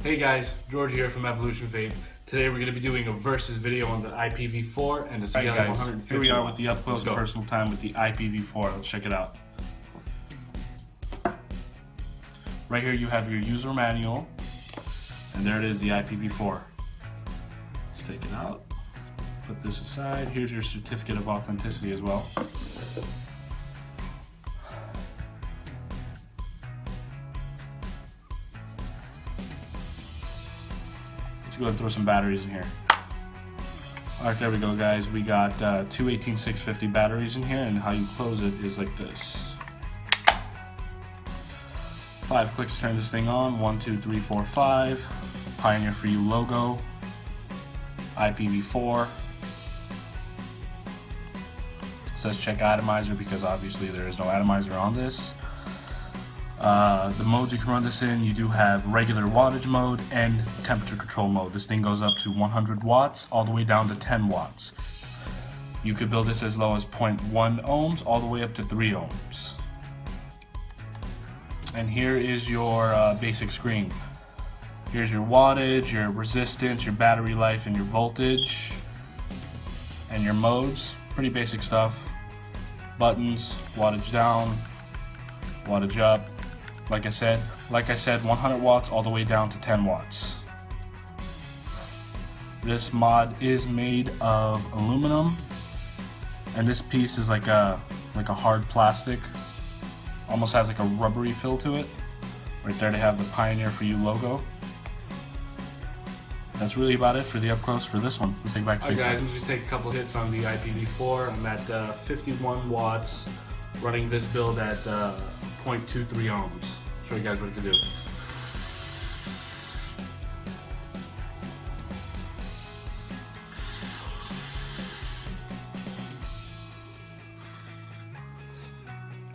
Hey guys, George here from Evolution Vape. Today we're going to be doing a versus video on the iPV4 and the SIGELEI 150. Here we are with the up close and personal time with the iPV4. Let's check it out. Right here you have your user manual, and there it is, the iPV4. Let's take it out, put this aside. Here's your certificate of authenticity as well. Let's go ahead and throw some batteries in here. Alright, there we go guys. We got two 18650 batteries in here, and how you close it is like this. 5 clicks to turn this thing on. 1, 2, 3, 4, 5. Pioneer for You logo. iPV4. It says check atomizer because obviously there is no atomizer on this. The modes you can run this in, you do have regular wattage mode and temperature control mode. This thing goes up to 100 watts all the way down to 10 watts. You could build this as low as 0.1 ohms all the way up to 3 ohms. And here is your basic screen. Here's your wattage, your resistance, your battery life, and your voltage, and your modes. Pretty basic stuff. Buttons, wattage down, wattage up. Like I said, 100 watts all the way down to 10 watts. This mod is made of aluminum, and this piece is like a hard plastic. Almost has like a rubbery feel to it. Right there they have the Pioneer for You logo. That's really about it for the up close for this one. Let's take back to Alright guys, I'm just take a couple hits on the iPV4. I'm at 51 watts, running this build at 0.23 ohms. Show you guys what to do.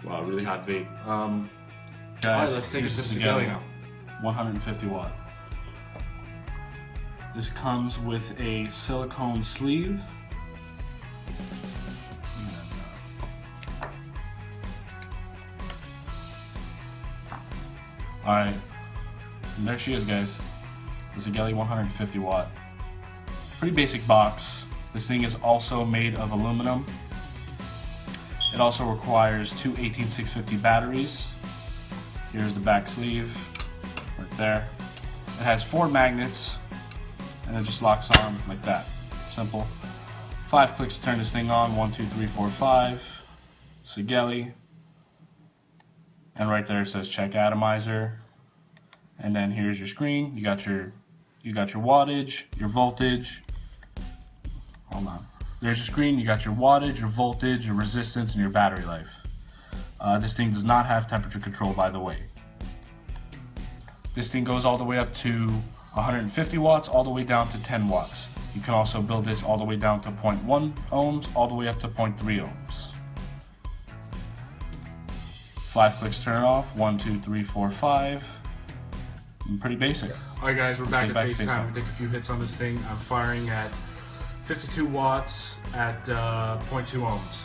Wow, really hot vape. Guys, alright, let's take it to SIGELEI now. 150 watt. This comes with a silicone sleeve. Alright, there she is guys, the SIGELEI 150 watt. Pretty basic box. This thing is also made of aluminum. It also requires two 18650 batteries. Here's the back sleeve, right there. It has 4 magnets, and it just locks on like that. Simple. 5 clicks to turn this thing on. 1, 2, 3, 4, 5. SIGELEI. And right there it says check atomizer. And then here's your screen. You got your wattage, your voltage. Hold on. There's your screen. You got your wattage, your voltage, your resistance, and your battery life. This thing does not have temperature control, by the way. This thing goes all the way up to 150 watts, all the way down to 10 watts. You can also build this all the way down to 0.1 ohms, all the way up to 0.3 ohms. 5 clicks turn it off. 1, 2, 3, 4, 5. Pretty basic. Alright guys, we're back at FaceTime. We take a few hits on this thing. I'm firing at 52 watts at 0.2 ohms.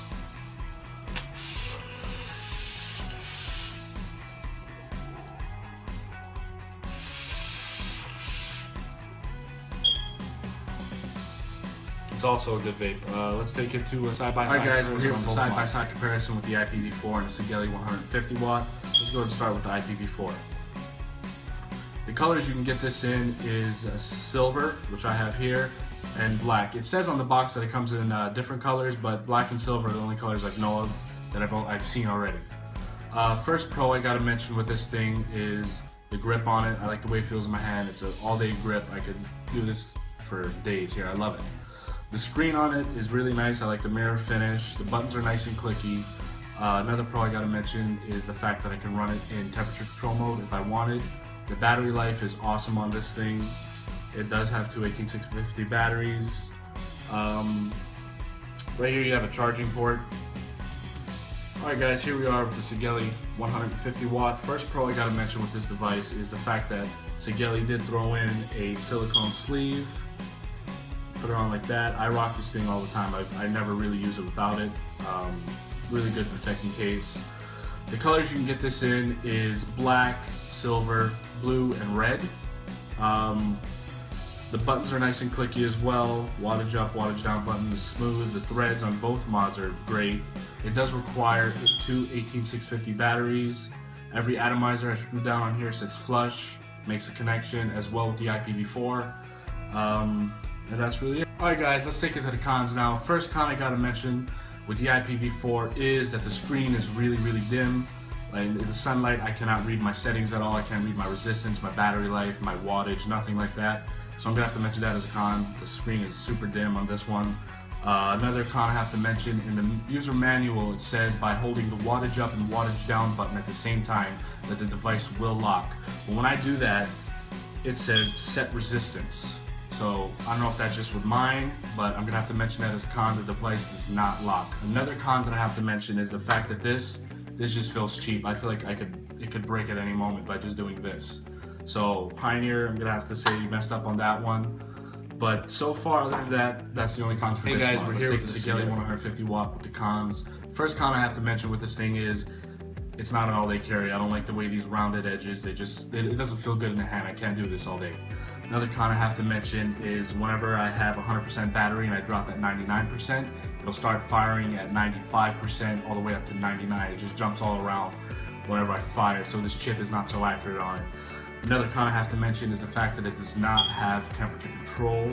It's also a good vape. Let's take it to a side-by-side. Alright guys, we're here with the side-by-side comparison with the iPV4 and the SIGELEI 150 watt. Let's go ahead and start with the iPV4. The colors you can get this in is silver, which I have here, and black. It says on the box that it comes in different colors, but black and silver are the only colors like know of that I've seen already. First pro I gotta mention with this thing is the grip on it. I like the way it feels in my hand. It's an all-day grip. I could do this for days here. I love it. The screen on it is really nice. I like the mirror finish. The buttons are nice and clicky. Another pro I gotta mention is the fact that I can run it in temperature control mode if I wanted. The battery life is awesome on this thing. It does have two 18650 batteries. Right here you have a charging port. Alright guys, here we are with the SIGELEI 150 watt. First pro I gotta mention with this device is the fact that SIGELEI did throw in a silicone sleeve. Put it on like that. I rock this thing all the time. I never really use it without it. Really good protecting case. The colors you can get this in is black, silver, blue, and red. The buttons are nice and clicky as well. Wattage up, wattage down button is smooth. The threads on both mods are great. It does require 2 18650 batteries. Every atomizer I screwed down on here sits flush, makes a connection as well with the IPV4. And that's really it. Alright guys, let's take it to the cons now. First con I gotta mention with the IPV4 is that the screen is really dim. In the sunlight I cannot read my settings at all. I can't read my resistance, my battery life, my wattage, nothing like that. So I'm gonna have to mention that as a con. The screen is super dim on this one. Another con I have to mention, in the user manual it says by holding the wattage up and wattage down button at the same time that the device will lock. But when I do that, it says set resistance. So I don't know if that's just with mine, but I'm gonna have to mention that as a con. The device does not lock. Another con that I have to mention is the fact that this just feels cheap. I feel like it could break at any moment by just doing this. So Pioneer, I'm gonna have to say you messed up on that one. But so far, other than that, that's the only cons for this one. Hey guys, we're here with the SIGELEI 150 watt with the cons. First con I have to mention with this thing is it's not an all-day carry. I don't like the way these rounded edges, it doesn't feel good in the hand. I can't do this all day. Another con I have to mention is whenever I have 100% battery and I drop at 99%, it'll start firing at 95% all the way up to 99. It just jumps all around whenever I fire, so this chip is not so accurate on it. Another con I have to mention is the fact that it does not have temperature control.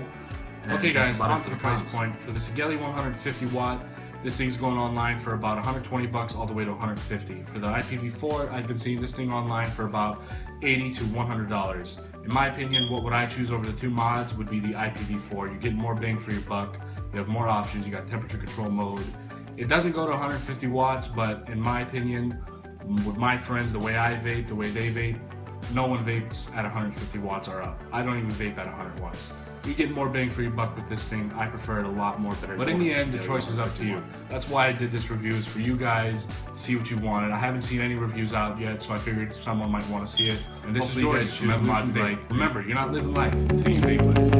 Okay guys, on to the price point. For the SIGELEI 150 watt, this thing's going online for about 120 bucks all the way to 150. For the IPV4, I've been seeing this thing online for about $80 to $100. In my opinion, what would I choose over the two mods would be the IPV4. You get more bang for your buck. You have more options. You got temperature control mode. It doesn't go to 150 watts, but in my opinion, with my friends, the way I vape, the way they vape, no one vapes at 150 watts or up. I don't even vape at 100 watts. You get more bang for your buck with this thing. I prefer it a lot more better. But in the end, the choice is up to you. That's why I did this review, is for you guys to see what you wanted. I haven't seen any reviews out yet, so I figured someone might want to see it. And this is yours. Remember, you're not living life until you vape with it.